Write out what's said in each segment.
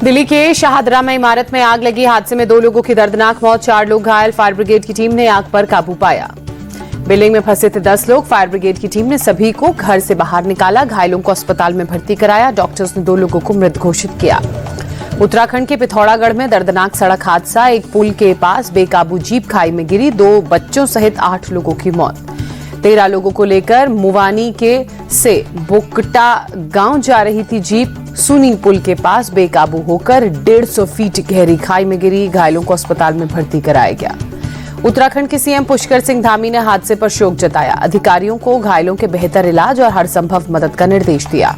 दिल्ली के शाहदरा में इमारत में आग लगी। हादसे में 2 लोगों की दर्दनाक मौत, 4 लोग घायल। फायर ब्रिगेड की टीम ने आग पर काबू पाया। बिल्डिंग में फंसे थे 10 लोग। फायर ब्रिगेड की टीम ने सभी को घर से बाहर निकाला। घायलों को अस्पताल में भर्ती कराया। डॉक्टर्स ने 2 लोगों को मृत घोषित किया। उत्तराखंड के पिथौरागढ़ में दर्दनाक सड़क हादसा। एक पुल के पास बेकाबू जीप खाई में गिरी। 2 बच्चों सहित 8 लोगों की मौत। 13 लोगों को लेकर मुवानी के से बोकटा गांव जा रही थी जीप। सुनी पुल के पास बेकाबू होकर 150 फीट गहरी खाई में गिरी। घायलों को अस्पताल में भर्ती कराया गया। उत्तराखंड के सीएम पुष्कर सिंह धामी ने हादसे पर शोक जताया। अधिकारियों को घायलों के बेहतर इलाज और हर संभव मदद का निर्देश दिया।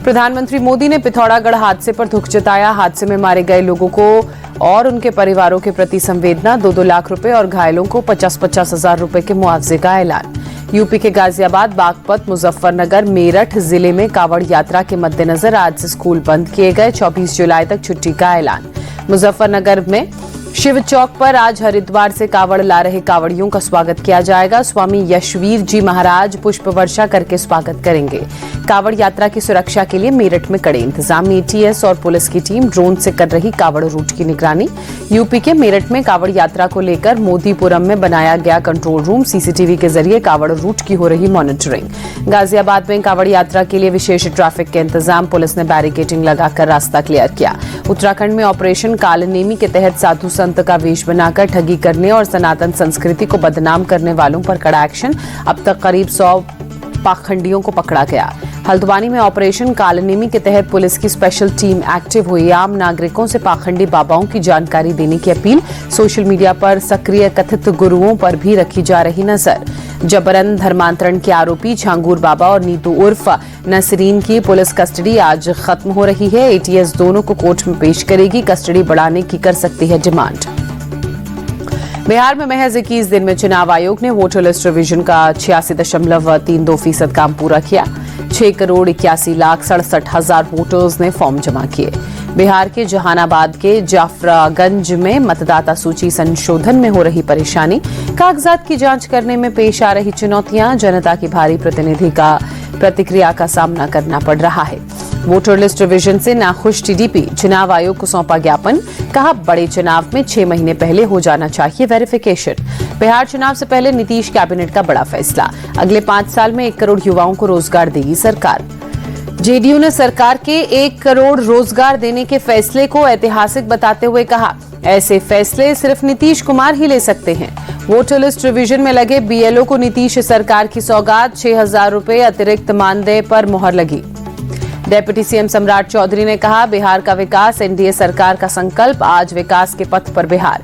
प्रधानमंत्री मोदी ने पिथौरागढ़ हादसे पर दुख जताया। हादसे में मारे गए लोगों को और उनके परिवारों के प्रति संवेदना। 2-2 लाख रुपए और घायलों को 50-50 हजार रुपए के मुआवजे का ऐलान। यूपी के गाजियाबाद, बागपत, मुजफ्फरनगर, मेरठ जिले में कावड़ यात्रा के मद्देनजर आज से स्कूल बंद किए गए। 24 जुलाई तक छुट्टी का ऐलान। मुजफ्फरनगर में शिव चौक पर आज हरिद्वार से कावड़ ला रहे कावड़ियों का स्वागत किया जाएगा। स्वामी यशवीर जी महाराज पुष्प वर्षा करके स्वागत करेंगे। कावड़ यात्रा की सुरक्षा के लिए मेरठ में कड़े इंतजाम। एटीएस और पुलिस की टीम ड्रोन से कर रही कावड़ रूट की निगरानी। यूपी के मेरठ में कावड़ यात्रा को लेकर मोदीपुरम में बनाया गया कंट्रोल रूम। सीसीटीवी के जरिए कावड़ रूट की हो रही मॉनिटरिंग। गाजियाबाद में कावड़ यात्रा के लिए विशेष ट्रैफिक के इंतजाम। पुलिस ने बैरिकेडिंग लगाकर रास्ता क्लियर किया। उत्तराखंड में ऑपरेशन कालनेमी के तहत साधु संत का वेश बनाकर ठगी करने और सनातन संस्कृति को बदनाम करने वालों पर कड़ा एक्शन। अब तक करीब 100 पाखंडियों को पकड़ा गया। हल्द्वानी में ऑपरेशन कालनेमी के तहत पुलिस की स्पेशल टीम एक्टिव हुई। आम नागरिकों से पाखंडी बाबाओं की जानकारी देने की अपील। सोशल मीडिया पर सक्रिय कथित गुरुओं पर भी रखी जा रही नजर। जबरन धर्मांतरण के आरोपी झांगूर बाबा और नीतू उर्फ नसरीन की पुलिस कस्टडी आज खत्म हो रही है। एटीएस दोनों को कोर्ट में पेश करेगी। कस्टडी बढ़ाने की कर सकती है डिमांड। बिहार में महज 21 दिन में चुनाव आयोग ने वोटर लिस्ट रिवीजन का 86.32% काम पूरा किया। 6,81,67,000 वोटर्स ने फॉर्म जमा किए। बिहार के जहानाबाद के जाफरागंज में मतदाता सूची संशोधन में हो रही परेशानी। कागजात की जांच करने में पेश आ रही चुनौतियां। जनता की भारी प्रतिक्रिया का सामना करना पड़ रहा है। वोटर लिस्ट रिवीजन से नाखुश टीडीपी। चुनाव आयोग को सौंपा ज्ञापन। कहा बड़े चुनाव में 6 महीने पहले हो जाना चाहिए वेरिफिकेशन। बिहार चुनाव से पहले नीतीश कैबिनेट का बड़ा फैसला। अगले 5 साल में 1 करोड़ युवाओं को रोजगार देगी सरकार। जेडीयू ने सरकार के 1 करोड़ रोजगार देने के फैसले को ऐतिहासिक बताते हुए कहा, ऐसे फैसले सिर्फ नीतीश कुमार ही ले सकते हैं। वोटर लिस्ट रिवीजन में लगे बीएलओ को नीतीश सरकार की सौगात। 6,000 रुपए अतिरिक्त मानदेय पर मुहर लगी। डेप्यूटी सीएम सम्राट चौधरी ने कहा, बिहार का विकास एनडीए सरकार का संकल्प। आज विकास के पथ पर बिहार।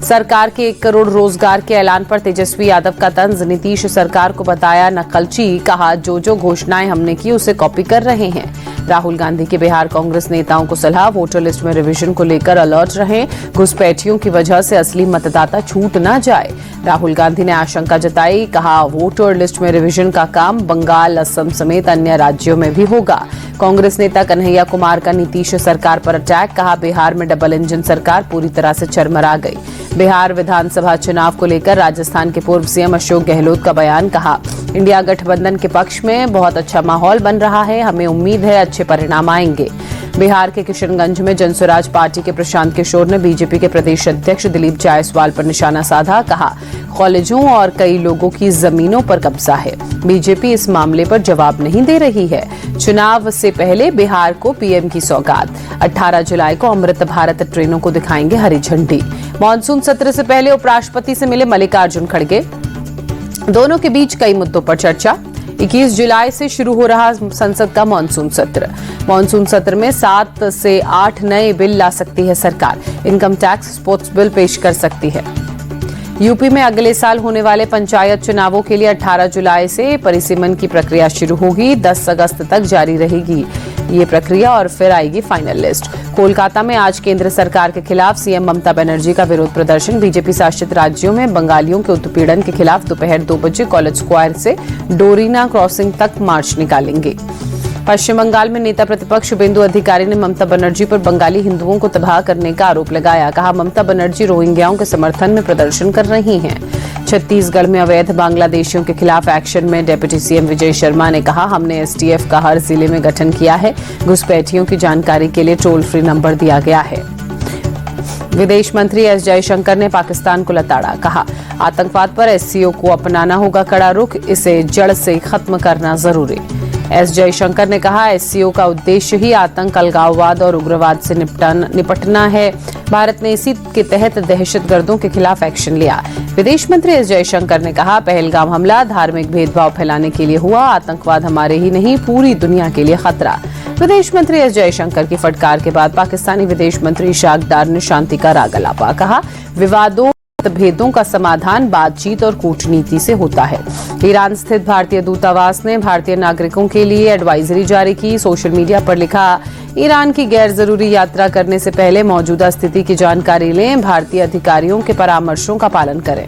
सरकार के 1 करोड़ रोजगार के ऐलान पर तेजस्वी यादव का तंज। नीतीश सरकार को बताया नकलची। कहा जो घोषणाएं हमने की उसे कॉपी कर रहे हैं। राहुल गांधी के बिहार कांग्रेस नेताओं को सलाह, वोटर लिस्ट में रिवीजन को लेकर अलर्ट रहें। घुसपैठियों की वजह से असली मतदाता छूट न जाए। राहुल गांधी ने आशंका जताई। कहा वोटर लिस्ट में रिवीजन का काम बंगाल, असम समेत अन्य राज्यों में भी होगा। कांग्रेस नेता कन्हैया कुमार का नीतीश सरकार पर अटैक। कहा बिहार में डबल इंजन सरकार पूरी तरह से चरमरा गई। बिहार विधानसभा चुनाव को लेकर राजस्थान के पूर्व सीएम अशोक गहलोत का बयान। कहा इंडिया गठबंधन के पक्ष में बहुत अच्छा माहौल बन रहा है। हमें उम्मीद है अच्छे परिणाम आएंगे। बिहार के किशनगंज में जनसुराज पार्टी के प्रशांत किशोर ने बीजेपी के प्रदेश अध्यक्ष दिलीप जायसवाल पर निशाना साधा। कहा कॉलेजों और कई लोगों की जमीनों पर कब्जा है। बीजेपी इस मामले पर जवाब नहीं दे रही है। चुनाव से पहले बिहार को पीएम की सौगात। 18 जुलाई को अमृत भारत ट्रेनों को दिखाएंगे हरी झंडी। मानसून सत्र से पहले उपराष्ट्रपति से मिले मल्लिकार्जुन खड़गे। दोनों के बीच कई मुद्दों पर चर्चा। 21 जुलाई से शुरू हो रहा संसद का मानसून सत्र। मानसून सत्र में 7 से 8 नए बिल ला सकती है सरकार। इनकम टैक्स, स्पोर्ट्स बिल पेश कर सकती है। यूपी में अगले साल होने वाले पंचायत चुनावों के लिए 18 जुलाई से परिसीमन की प्रक्रिया शुरू होगी। 10 अगस्त तक जारी रहेगी ये प्रक्रिया और फिर आएगी फाइनल लिस्ट। कोलकाता में आज केंद्र सरकार के खिलाफ सीएम ममता बनर्जी का विरोध प्रदर्शन। बीजेपी शासित राज्यों में बंगालियों के उत्पीड़न के खिलाफ दोपहर 2 बजे कॉलेज स्क्वायर से डोरीना क्रॉसिंग तक मार्च निकालेंगे। पश्चिम बंगाल में नेता प्रतिपक्ष शुभेंदु अधिकारी ने ममता बनर्जी पर बंगाली हिंदुओं को तबाह करने का आरोप लगाया। कहा ममता बनर्जी रोहिंग्याओं के समर्थन में प्रदर्शन कर रही हैं। छत्तीसगढ़ में अवैध बांग्लादेशियों के खिलाफ एक्शन में डिप्टी सीएम विजय शर्मा ने कहा, हमने एसटीएफ का हर जिले में गठन किया है। घुसपैठियों की जानकारी के लिए टोल फ्री नंबर दिया गया है। विदेश मंत्री एस जयशंकर ने पाकिस्तान को लताड़ा, कहा आतंकवाद पर एससीओ को अपनाना होगा कड़ा रुख, इसे जड़ से खत्म करना जरूरी। एस जयशंकर ने कहा, एससीओ का उद्देश्य ही आतंक, अलगाववाद और उग्रवाद से निपटना है। भारत ने इसी के तहत दहशतगर्दों के खिलाफ एक्शन लिया। विदेश मंत्री एस जयशंकर ने कहा, पहलगाम हमला धार्मिक भेदभाव फैलाने के लिए हुआ, आतंकवाद हमारे ही नहीं पूरी दुनिया के लिए खतरा। विदेश मंत्री एस जयशंकर की फटकार के बाद पाकिस्तानी विदेश मंत्री इशाक डार ने शांति का राग अलापा, कहा विवादों भेदों का समाधान बातचीत और कूटनीति से होता है। ईरान स्थित भारतीय दूतावास ने भारतीय नागरिकों के लिए एडवाइजरी जारी की। सोशल मीडिया पर लिखा, ईरान की गैर जरूरी यात्रा करने से पहले मौजूदा स्थिति की जानकारी लें, भारतीय अधिकारियों के परामर्शों का पालन करें।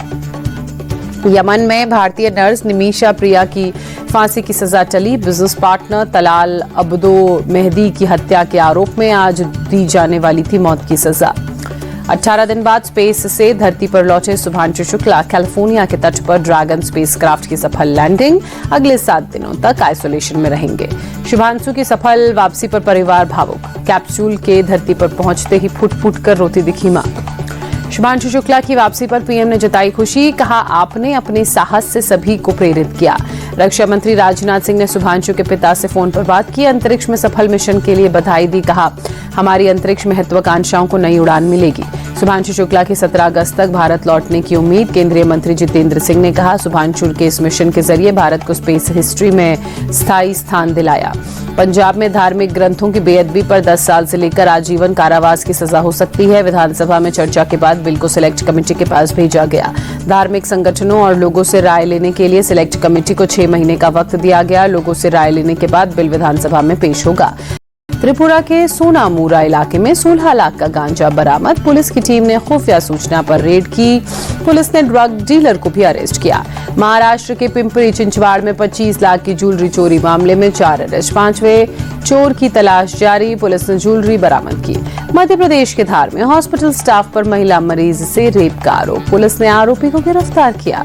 यमन में भारतीय नर्स निमिशा प्रिया की फांसी की सजा टली। Business partner Talal Abdo Mahdi की हत्या के आरोप में आज दी जाने वाली थी मौत की सजा। 18 दिन बाद स्पेस से धरती पर लौटे शुभांशु शुक्ला, कैलिफोर्निया के तट पर ड्रैगन स्पेसक्राफ्ट की सफल लैंडिंग, अगले 7 दिनों तक आइसोलेशन में रहेंगे। शुभांशु की सफल वापसी पर परिवार भावुक, कैप्सूल के धरती पर पहुंचते ही फुट फुट कर रोती दिखी मां। शुभांशु शुक्ला की वापसी पर पीएम ने जताई खुशी, कहा आपने अपने साहस से सभी को प्रेरित किया। रक्षा मंत्री राजनाथ सिंह ने शुभांशु के पिता से फोन पर बात की, अंतरिक्ष में सफल मिशन के लिए बधाई दी, कहा हमारी अंतरिक्ष महत्वाकांक्षाओं को नई उड़ान मिलेगी। शुभांशु शुक्ला की 17 अगस्त तक भारत लौटने की उम्मीद। केंद्रीय मंत्री जितेंद्र सिंह ने कहा, शुभांशु के इस मिशन के जरिए भारत को स्पेस हिस्ट्री में स्थायी स्थान दिलाया। पंजाब में धार्मिक ग्रंथों की बेअदबी पर 10 साल से लेकर आजीवन कारावास की सजा हो सकती है। विधानसभा में चर्चा के बाद बिल को सिलेक्ट कमेटी के पास भेजा गया। धार्मिक संगठनों और लोगों से राय लेने के लिए सिलेक्ट कमेटी को 6 महीने का वक्त दिया गया। लोगों से राय लेने के बाद बिल विधानसभा में पेश होगा। त्रिपुरा के सोनामूरा इलाके में 16 लाख का गांजा बरामद। पुलिस की टीम ने खुफिया सूचना पर रेड की। पुलिस ने ड्रग डीलर को भी अरेस्ट किया। महाराष्ट्र के पिंपरी चिंचवाड़ में 25 लाख की ज्वेलरी चोरी मामले में 4 अरेस्ट। 5वें चोर की तलाश जारी। पुलिस ने ज्वेलरी बरामद की। मध्य प्रदेश के धार में हॉस्पिटल स्टाफ पर महिला मरीज से रेप का आरोप। पुलिस ने आरोपी को गिरफ्तार किया।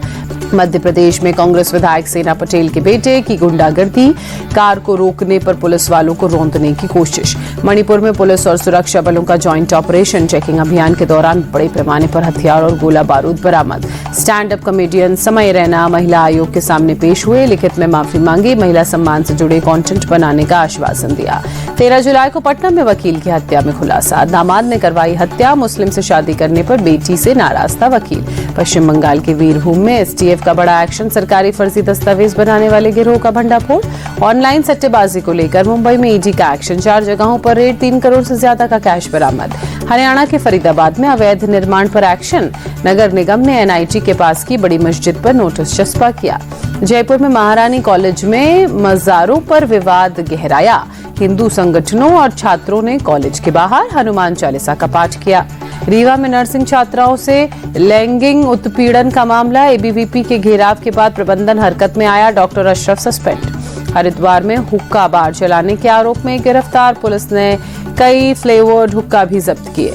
मध्य प्रदेश में कांग्रेस विधायक सेना पटेल के बेटे की गुंडागर्दी, कार को रोकने पर पुलिस वालों को रौंदने की कोशिश। मणिपुर में पुलिस और सुरक्षा बलों का जॉइंट ऑपरेशन। चेकिंग अभियान के दौरान बड़े पैमाने पर हथियार और गोला बारूद बरामद। स्टैंड अप कॉमेडियन समय रैना महिला आयोग के सामने पेश हुए, लिखित में माफी मांगी, महिला सम्मान से जुड़े कंटेंट बनाने का आश्वासन दिया। 13 जुलाई को पटना में वकील की हत्या में खुलासा। दामाद ने करवाई हत्या, मुस्लिम से शादी करने पर बेटी से नाराज था वकील। पश्चिम बंगाल के वीरभूम में एसटीएफ का बड़ा एक्शन। सरकारी फर्जी दस्तावेज बनाने वाले गिरोह का भंडाफोड़। ऑनलाइन सट्टेबाजी को लेकर मुंबई में ईडी का एक्शन। 4 जगहों पर रेड, 3 करोड़ से ज्यादा का कैश बरामद। हरियाणा के फरीदाबाद में अवैध निर्माण पर एक्शन। नगर निगम ने एनआईटी के पास की बड़ी मस्जिद पर नोटिस चस्पा किया। जयपुर में महारानी कॉलेज में मजारों पर विवाद गहराया। हिंदू संगठनों और छात्रों ने कॉलेज के बाहर हनुमान चालीसा का पाठ किया। रीवा में नर्सिंग छात्राओं से लैंगिक उत्पीड़न का मामला। एबीवीपी के घेराव के बाद प्रबंधन हरकत में आया। Doctor Ashraf suspend. हरिद्वार में हुक्का बार चलाने के आरोप में गिरफ्तार। पुलिस ने कई फ्लेवर्ड हुक्का भी जब्त किए।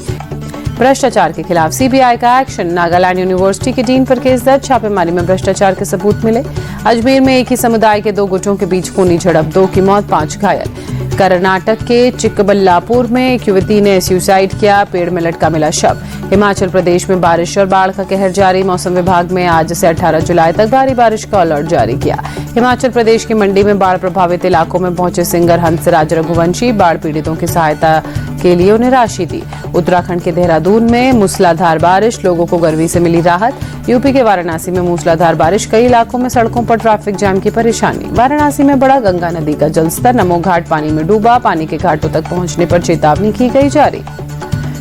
भ्रष्टाचार के खिलाफ सीबीआई का एक्शन। नागालैंड यूनिवर्सिटी के डीन पर केस दर्ज। छापेमारी में भ्रष्टाचार के सबूत मिले। अजमेर में एक ही समुदाय के 2 गुटों के बीच खूनी झड़प, 2 की मौत, 5 घायल। कर्नाटक के चिक्कबल्लापुर में एक युवती ने सुसाइड किया, पेड़ में लटका मिला शव। हिमाचल प्रदेश में बारिश और बाढ़ का कहर जारी। मौसम विभाग में आज से 18 जुलाई तक भारी बारिश का अलर्ट जारी किया। हिमाचल प्रदेश की मंडी में बाढ़ प्रभावित इलाकों में पहुंचे सिंगर हंसराज रघुवंशी। बाढ़ पीड़ितों की सहायता के लिए उन्हें राशि दी। उत्तराखंड के देहरादून में मूसलाधार बारिश, लोगों को गर्मी से मिली राहत। यूपी के वाराणसी में मूसलाधार बारिश, कई इलाकों में सड़कों पर ट्रैफिक जाम की परेशानी। वाराणसी में बढ़ा गंगा नदी का जलस्तर, नमो घाट पानी में डूबा। पानी के घाटों तक पहुंचने पर चेतावनी की गई जारी।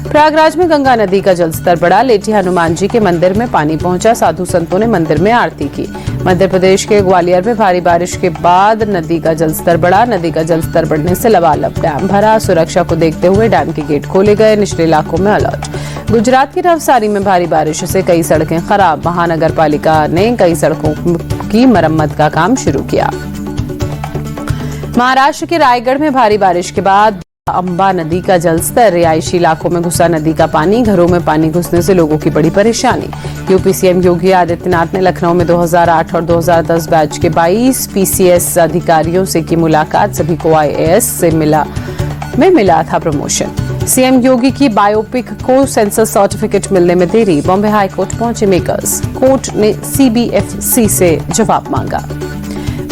प्रयागराज में गंगा नदी का जलस्तर बढ़ा। लेठी हनुमान जी के मंदिर में पानी पहुंचा। साधु संतों ने मंदिर में आरती की। मध्य प्रदेश के ग्वालियर में भारी बारिश के बाद नदी का जलस्तर बढ़ा। नदी का जलस्तर बढ़ने से लबालब डैम भरा। सुरक्षा को देखते हुए डैम के गेट खोले गए। निचले इलाकों में अलर्ट। गुजरात की नवसारी में भारी बारिश से कई सड़कें खराब। महानगर पालिका ने कई सड़कों की मरम्मत का काम शुरू किया। महाराष्ट्र के रायगढ़ में भारी बारिश के बाद अंबा नदी का जलस्तर, रिहायशी इलाकों में घुसा नदी का पानी, घरों में पानी घुसने से लोगों की बड़ी परेशानी। यूपी सीएम योगी आदित्यनाथ ने लखनऊ में 2008 और 2010 बैच के 22 पीसीएस अधिकारियों से की मुलाकात, सभी को आईएएस से मिला था प्रमोशन। सीएम योगी की बायोपिक को सेंसर सर्टिफिकेट मिलने में देरी, बॉम्बे हाई कोर्ट पहुंचे मेकर्स, कोर्ट ने सीबीएफसी से जवाब मांगा।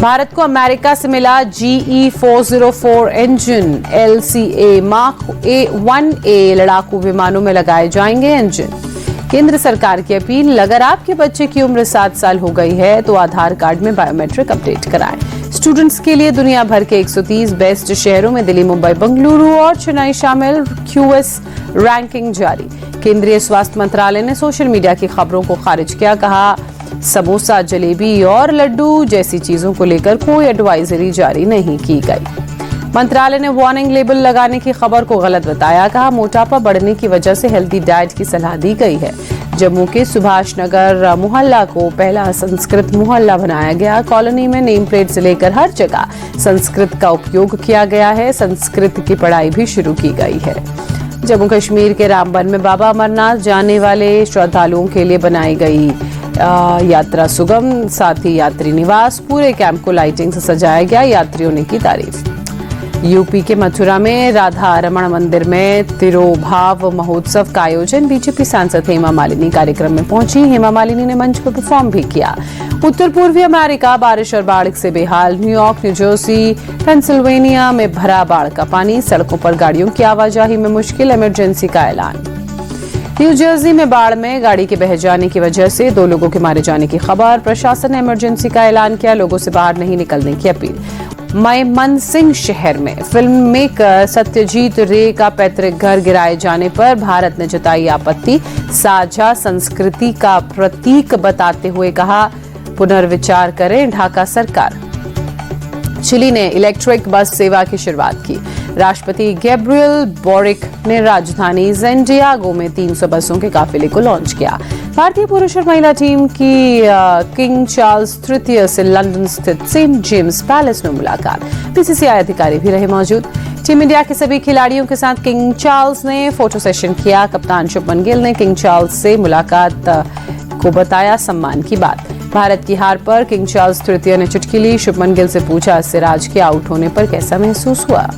भारत को अमेरिका से मिला GE 404 engine, LCA mark 1A लड़ाकू विमानों में लगाए जाएंगे इंजन। केंद्र सरकार की अपील, अगर आपके बच्चे की उम्र 7 साल हो गई है तो आधार कार्ड में बायोमेट्रिक अपडेट कराएं। स्टूडेंट्स के लिए दुनिया भर के 130 बेस्ट शहरों में दिल्ली, मुंबई, बेंगलुरु और चेन्नई शामिल, QS रैंकिंग जारी। केंद्रीय स्वास्थ्य मंत्रालय ने सोशल मीडिया की खबरों को खारिज किया, कहा समोसा, जलेबी और लड्डू जैसी चीजों को लेकर कोई एडवाइजरी जारी नहीं की गई। मंत्रालय ने वार्निंग लेबल लगाने की खबर को गलत बताया, कहा मोटापा बढ़ने की वजह से हेल्दी डाइट की सलाह दी गई है। जम्मू के सुभाष नगर मोहल्ला को पहला संस्कृत मोहल्ला बनाया गया। कॉलोनी में नेम प्लेट से लेकर हर जगह संस्कृत का उपयोग किया गया है। संस्कृत की पढ़ाई भी शुरू की गई है। जम्मू कश्मीर के रामबन में बाबा अमरनाथ जाने वाले श्रद्धालुओं के लिए बनाई गई यात्रा सुगम, साथ ही यात्री निवास, पूरे कैंप को लाइटिंग से सजाया गया, यात्रियों ने की तारीफ। यूपी के मथुरा में राधा रमण मंदिर में तिरोभाव महोत्सव का आयोजन, बीजेपी सांसद हेमा मालिनी कार्यक्रम में पहुंची। हेमा मालिनी ने मंच पर परफॉर्म भी किया। उत्तर पूर्वी अमेरिका बारिश और बाढ़ से बेहाल, न्यूयॉर्क, न्यूजर्सी, पेंसिल्वेनिया में भरा बाढ़ का पानी, सड़कों पर गाड़ियों की आवाजाही में मुश्किल, इमरजेंसी का ऐलान। न्यू जर्सी में बाढ़ में गाड़ी के बह जाने की वजह से 2 लोगों के मारे जाने की खबर, प्रशासन ने इमरजेंसी का ऐलान किया, लोगों से बाहर नहीं निकलने की अपील। मयमनसिंह शहर में फिल्म मेकर सत्यजीत रे का पैतृक घर गिराए जाने पर भारत ने जताई आपत्ति, साझा संस्कृति का प्रतीक बताते हुए कहा पुनर्विचार करें ढाका सरकार। चिली ने इलेक्ट्रिक बस सेवा की शुरुआत की। राष्ट्रपति गैब्रियल बोरिक ने राजधानी सैंटियागो में 300 बसों के काफिले को लॉन्च किया। भारतीय पुरुष और महिला टीम की किंग चार्ल्स तृतीय से लंदन स्थित सेंट जेम्स पैलेस में मुलाकात, बीसीसीआई अधिकारी भी रहे मौजूद। टीम इंडिया के सभी खिलाड़ियों के साथ किंग चार्ल्स ने फोटो सेशन किया। कप्तान शुभमन गिल ने किंग चार्ल्स से मुलाकात को बताया सम्मान की बात। भारत की हार पर किंग चार्ल्स तृतीय ने चुटकी ली। शुभमन गिल से पूछा सिराज के आउट होने पर कैसा महसूस हुआ।